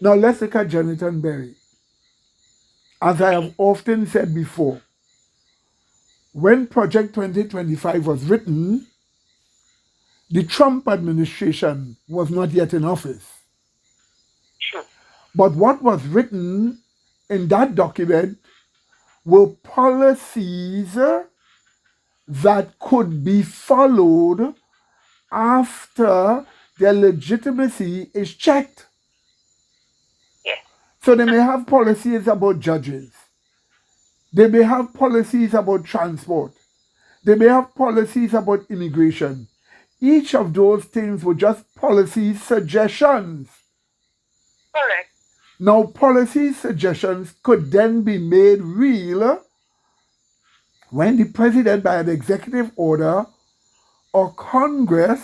Now let's look at Johnathan Berry. As I have Okay. often said before, when Project 2025 was written, the Trump administration was not yet in office. True. But what was written in that document were policies that could be followed after their legitimacy is checked. Yes. So they may have policies about judges, they may have policies about transport, they may have policies about immigration. Each of those things were just policy suggestions. Correct. Now, policy suggestions could then be made real when the president, by an executive order or Congress,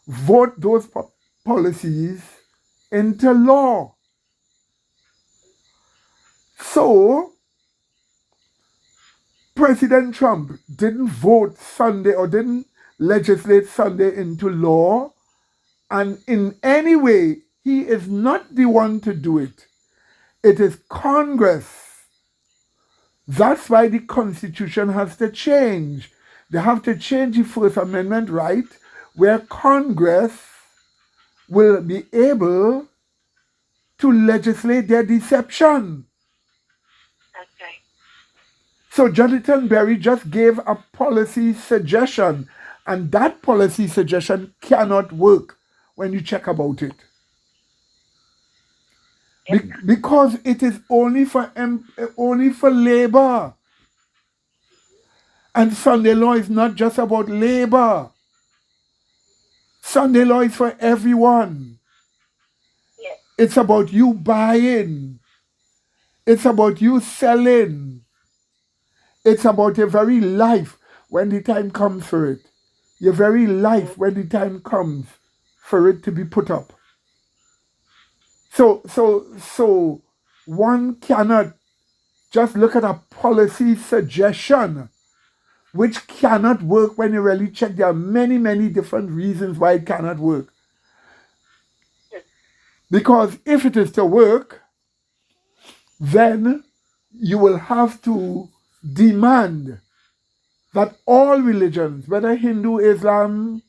vote those policies into law. So, President Trump didn't vote Sunday or didn't legislate Sunday into law, and in any way, he is not the one to do it. It is Congress. That's why the Constitution has to change. They have to change the First Amendment right, where Congress will be able to legislate their deception. That's right. So Jonathan Berry just gave a policy suggestion, and that policy suggestion cannot work when you check about it. Yep. Because it is only for labor. And Sunday law is not just about labor. Sunday law is for everyone. Yes. It's about you buying. It's about you selling. It's about your very life when the time comes for it. Your very life when the time comes for it to be put up. So one cannot just look at a policy suggestion which cannot work when you really check. There are many, many different reasons why it cannot work. Because if it is to work, then you will have to demand that all religions, whether Hindu, Islam,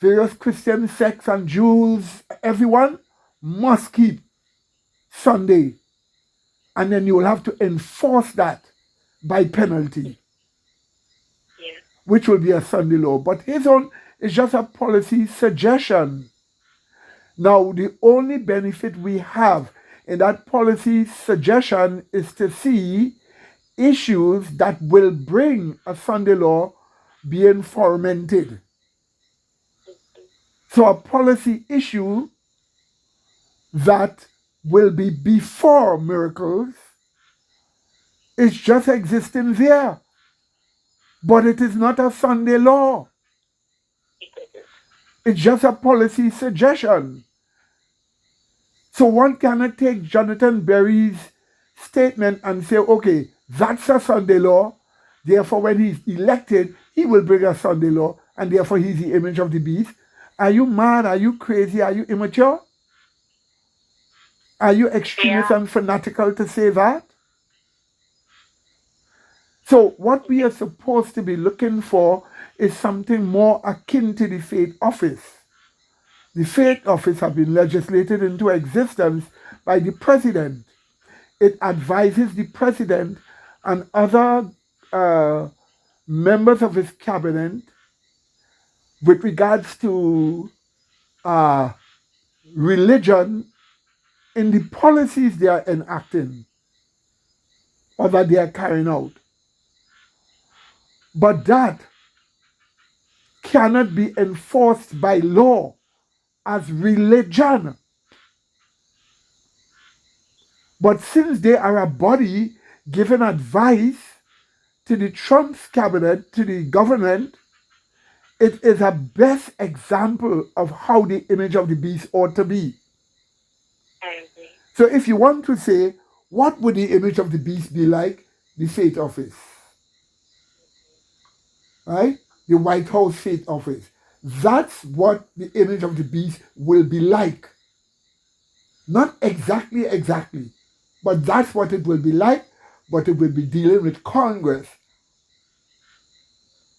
various Christian sects and Jews, everyone must keep Sunday. And then you will have to enforce that by penalty, Yes. which will be a Sunday law. But his own is just a policy suggestion. Now, the only benefit we have in that policy suggestion is to see issues that will bring a Sunday law being fomented. So, a policy issue that will be before miracles is just existing there. But it is not a Sunday law. It's just a policy suggestion. So one cannot take Jonathan Berry's statement and say, okay, that's a Sunday law. Therefore, when he's elected, he will bring a Sunday law, and therefore he's the image of the beast. Are you mad? Are you crazy? Are you immature? Are you extremist Yeah. and fanatical to say that? So, what we are supposed to be looking for is something more akin to the faith office. The faith office has been legislated into existence by the president. It advises the president and other members of his cabinet with regards to uh, religion in the policies they are enacting or that they are carrying out. But that cannot be enforced by law as religion. But since they are a body giving advice to the Trump's cabinet, to the government, it is a best example of how the image of the beast ought to be. I agree. So if you want to say, what would the image of the beast be like? The faith office, right? The White House faith office. That's what the image of the beast will be like. Not exactly, but that's what it will be like. But it will be dealing with Congress.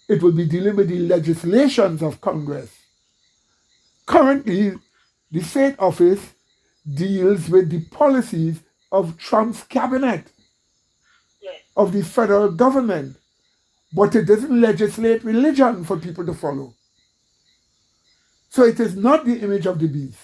It will be dealing with the legislations of Congress. Currently, the state office deals with the policies of Trump's cabinet, Yes. of the federal government, but it doesn't legislate religion for people to follow. So it is not the image of the beast.